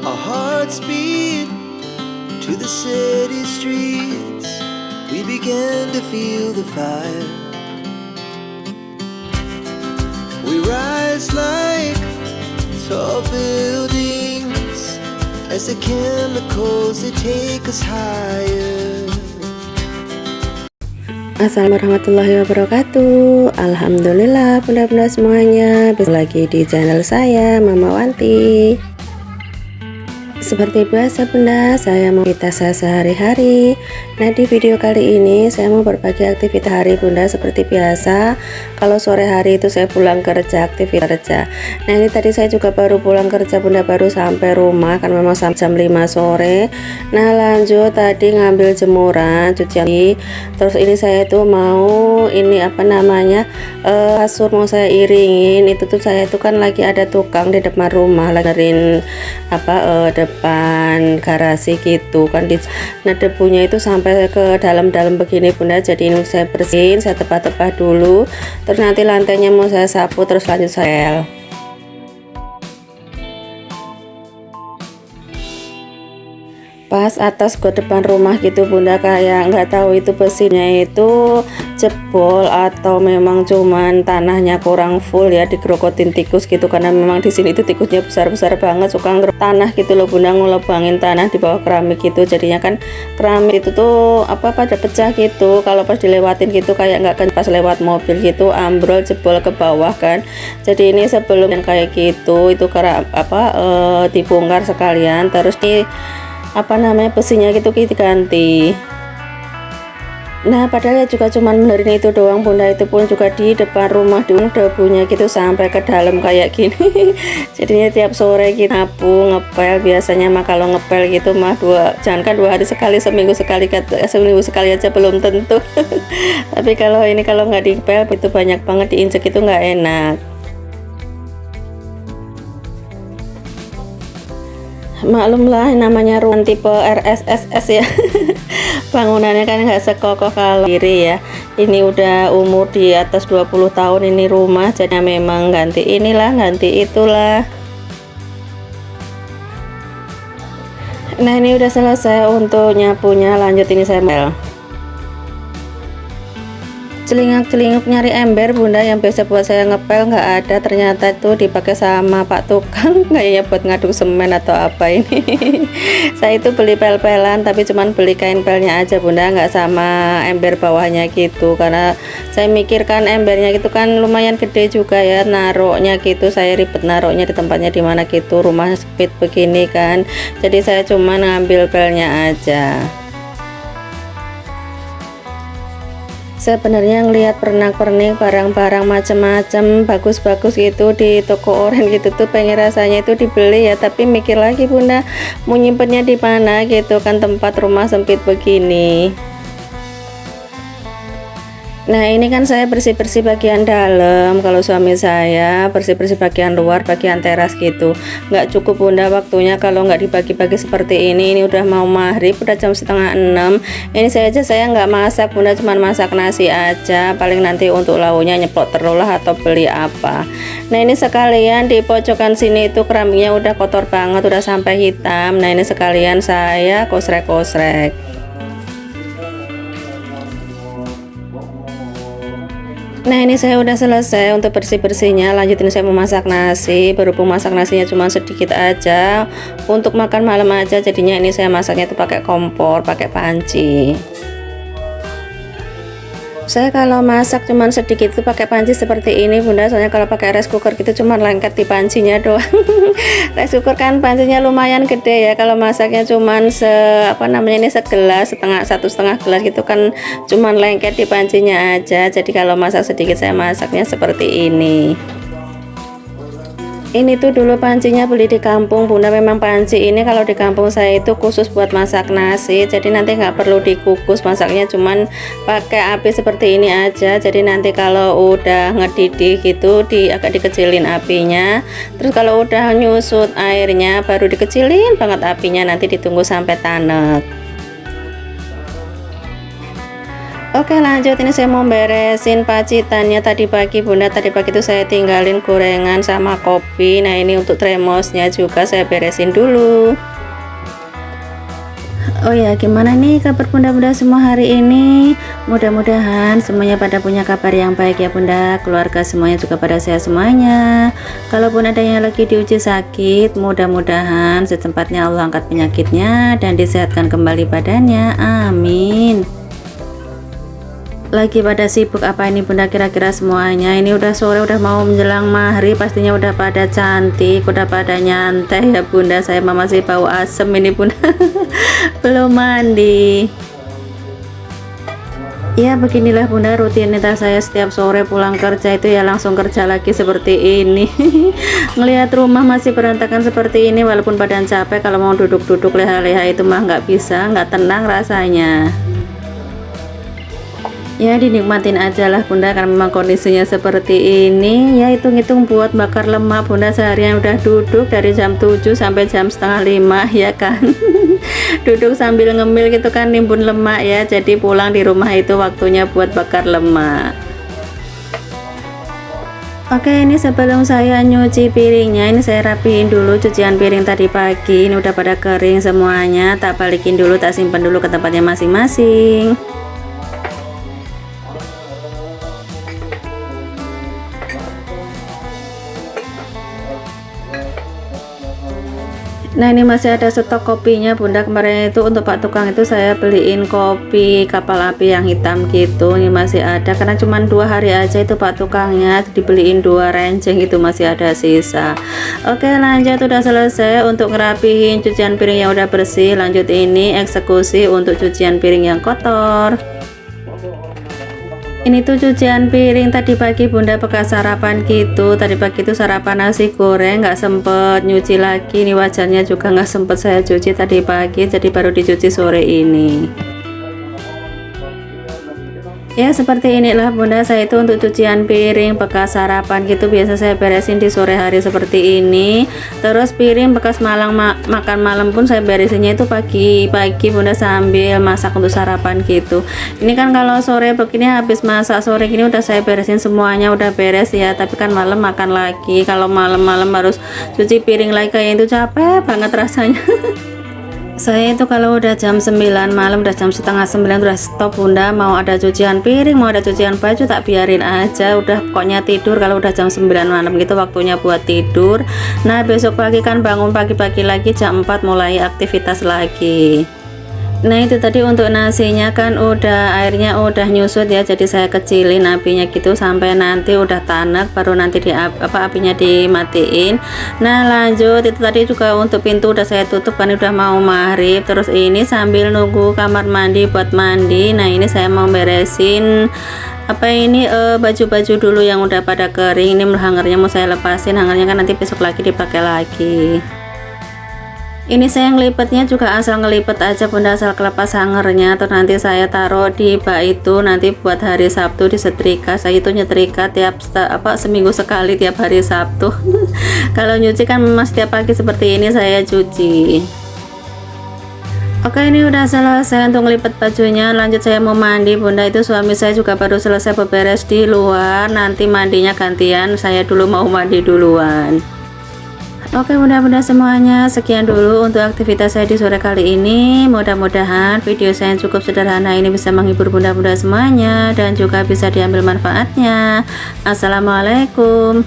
Our hearts beat to the city streets. We began to feel the fire. We rise like tall buildings as the chemicals they take us higher. Assalamualaikum warahmatullahi wabarakatuh. Alhamdulillah bunda-bunda semuanya, bisa lagi di channel saya Mama Wanti. Seperti biasa bunda, saya mau aktivitas sehari-hari. Nah di video kali ini saya mau berbagi aktivitas hari bunda seperti biasa. Kalau sore hari itu saya pulang kerja, aktivitas kerja. Nah ini tadi saya juga baru pulang kerja bunda, baru sampai rumah kan memang sampai jam 5 sore. Nah lanjut tadi ngambil jemuran, cucian. Terus ini saya tuh mau ini apa namanya kasur mau saya iringin. Itu tuh saya tuh kan lagi ada tukang di depan rumah lagi depan garasi gitu kan. Nah debunya itu sampai ke dalam-dalam begini bunda, jadi ini saya bersihin, saya tepah-tepah dulu, terus nanti lantainya mau saya sapu, terus lanjut saya pas atas ke depan rumah gitu bunda, kayak nggak tahu itu besinya itu jebol atau memang cuman tanahnya kurang full ya, digerokotin tikus gitu, karena memang di sini itu tikusnya besar-besar banget, suka tanah gitu loh bunda, ngelubangin tanah di bawah keramik gitu, jadinya kan keramik itu tuh pada pecah gitu kalau pas dilewatin gitu, kayak nggak kan pas lewat mobil gitu ambrol jebol ke bawah kan. Jadi ini sebelum yang kayak gitu itu karena dibongkar sekalian, terus di besinya gitu diganti. Nah padahal ya juga cuman benerin itu doang bunda, itu pun juga di depan rumah debunya gitu sampai ke dalam kayak gini. Jadinya tiap sore kita nyapu ngepel, biasanya mah kalau ngepel gitu mah jangankan 2 hari sekali, seminggu sekali aja belum tentu. Tapi kalau ini kalau nggak dipel itu banyak banget diinjek, itu nggak enak. Maklum lah namanya rumah tipe RSSS ya. Bangunannya kan nggak sekokoh kalau kiri ya. Ini udah umur di atas 20 tahun ini rumah, jadi memang ganti inilah ganti itulah. Nah ini udah selesai untuk nyapunya, lanjut ini saya celingak-celinguk nyari ember bunda, yang biasa buat saya ngepel nggak ada, ternyata itu dipakai sama pak tukang kayaknya buat ngaduk semen atau apa ini. Saya itu beli pel-pelan tapi cuman beli kain pelnya aja bunda, nggak sama ember bawahnya gitu, karena saya mikirkan embernya gitu kan lumayan gede juga ya, naroknya gitu saya ribet naroknya di tempatnya di mana gitu, rumah sempit begini kan, jadi saya cuman ngambil pelnya aja. Sebenarnya ngelihat pernak-pernik barang-barang macam-macam bagus-bagus gitu di toko oren gitu tuh pengen rasanya itu dibeli ya, tapi mikir lagi bunda mau nyimpennya di mana gitu kan, tempat rumah sempit begini. Nah ini kan saya bersih-bersih bagian dalam, kalau suami saya bersih-bersih bagian luar, bagian teras gitu. Nggak cukup bunda waktunya kalau nggak dibagi-bagi seperti ini udah mau maghrib, udah jam 5:30. Ini saya nggak masak bunda, cuman masak nasi aja, paling nanti untuk lauknya nyeplok telur lah atau beli apa. Nah ini sekalian di pojokan sini itu keramiknya udah kotor banget, udah sampai hitam. Nah ini sekalian saya kosrek-kosrek. Nah ini saya udah selesai untuk bersih-bersihnya, lanjutin saya mau masak nasi. Berhubung masak nasinya cuma sedikit aja untuk makan malam aja, jadinya ini saya masaknya itu pakai kompor, pakai panci. Saya kalau masak cuman sedikit itu pakai panci seperti ini bunda, soalnya kalau pakai rice cooker gitu cuman lengket di pancinya doang. Rice cooker kan pancinya lumayan gede ya, kalau masaknya cuman segelas, satu setengah gelas gitu kan cuman lengket di pancinya aja. Jadi kalau masak sedikit saya masaknya seperti ini. Ini tuh dulu pancinya beli di kampung bunda, memang panci ini kalau di kampung saya itu khusus buat masak nasi, jadi nanti nggak perlu dikukus, masaknya cuman pakai api seperti ini aja. Jadi nanti kalau udah ngedidih gitu agak dikecilin apinya, terus kalau udah nyusut airnya baru dikecilin banget apinya, nanti ditunggu sampai tanek. Oke, lanjut, ini saya mau beresin pacitannya tadi pagi bunda. Tadi pagi itu saya tinggalin gorengan sama kopi. Nah ini untuk termosnya juga saya beresin dulu. Oh ya, gimana nih kabar bunda-bunda semua hari ini? Mudah-mudahan semuanya pada punya kabar yang baik ya bunda. Keluarga semuanya juga pada sehat semuanya. Kalaupun ada yang lagi diuji sakit, mudah-mudahan secepatnya Allah angkat penyakitnya dan disehatkan kembali badannya. Amin. Lagi pada sibuk apa ini bunda kira-kira semuanya? Ini udah sore, udah mau menjelang maghrib, pastinya udah pada cantik, udah pada nyantai ya bunda. Saya masih bau asem ini bunda. Belum mandi. Ya beginilah bunda rutinitas saya setiap sore pulang kerja itu ya langsung kerja lagi seperti ini. Ngelihat rumah masih berantakan seperti ini, walaupun badan capek, kalau mau duduk-duduk leha-leha itu mah nggak bisa, nggak tenang rasanya. Ya dinikmatin aja lah bunda, karena memang kondisinya seperti ini. Ya hitung-hitung buat bakar lemak bunda, seharian udah duduk dari jam 7 sampai jam setengah 5 ya kan. Duduk sambil ngemil gitu kan, nimbun lemak ya. Jadi pulang di rumah itu waktunya buat bakar lemak. Oke, ini sebelum saya nyuci piringnya, ini saya rapiin dulu cucian piring tadi pagi. Ini udah pada kering semuanya, tak balikin dulu, tak simpen dulu ke tempatnya masing-masing. Nah ini masih ada stok kopinya bunda. Kemarin itu untuk pak tukang itu saya beliin kopi kapal api yang hitam gitu. Ini masih ada karena cuma 2 hari aja itu pak tukangnya, dibeliin 2 renceng, itu masih ada sisa. Oke lanjut, udah selesai untuk ngerapihin cucian piring yang udah bersih. Lanjut ini eksekusi untuk cucian piring yang kotor. Ini tuh cucian piring tadi pagi bunda bekas sarapan gitu. Tadi pagi itu sarapan nasi goreng, nggak sempet nyuci lagi. Ini wajannya juga nggak sempet saya cuci tadi pagi, jadi baru dicuci sore ini. Ya seperti inilah bunda saya itu untuk cucian piring bekas sarapan gitu, biasa saya beresin di sore hari seperti ini. Terus piring bekas makan malam pun saya beresinnya itu pagi-pagi bunda, sambil masak untuk sarapan gitu. Ini kan kalau sore begini habis masak sore gini udah saya beresin semuanya, udah beres ya. Tapi kan malam makan lagi, kalau malam-malam harus cuci piring lagi, kayak itu capek banget rasanya. Saya itu kalau udah jam 9 malam, udah jam setengah 9 udah stop bunda. Mau ada cucian piring, mau ada cucian baju, tak biarin aja. Udah pokoknya tidur kalau udah jam 9 malam gitu, waktunya buat tidur. Nah besok pagi kan bangun pagi-pagi lagi jam 4 mulai aktivitas lagi. Nah itu tadi untuk nasinya kan udah airnya udah nyusut ya, jadi saya kecilin apinya gitu sampai nanti udah tanek, baru nanti apinya dimatiin. Nah lanjut itu tadi juga untuk pintu udah saya tutup kan udah mau maghrib. Terus ini sambil nunggu kamar mandi buat mandi. Nah ini saya mau beresin baju-baju dulu yang udah pada kering. Ini hangernya mau saya lepasin, hangernya kan nanti besok lagi dipakai lagi. Ini saya ngelipetnya juga asal ngelipet aja bunda, asal kelepas hangernya. Terus nanti saya taruh di bak itu, nanti buat hari Sabtu disetrika. Saya itu nyetrika seminggu sekali tiap hari Sabtu. Kalau nyuci kan memang setiap pagi seperti ini saya cuci. Oke ini udah selesai untuk ngelipet bajunya. Lanjut saya mau mandi bunda. Itu suami saya juga baru selesai beberes di luar, nanti mandinya gantian, saya dulu mau mandi duluan. Oke bunda-bunda semuanya, sekian dulu untuk aktivitas saya di sore kali ini. Mudah-mudahan video saya yang cukup sederhana ini bisa menghibur bunda-bunda semuanya dan juga bisa diambil manfaatnya. Assalamualaikum.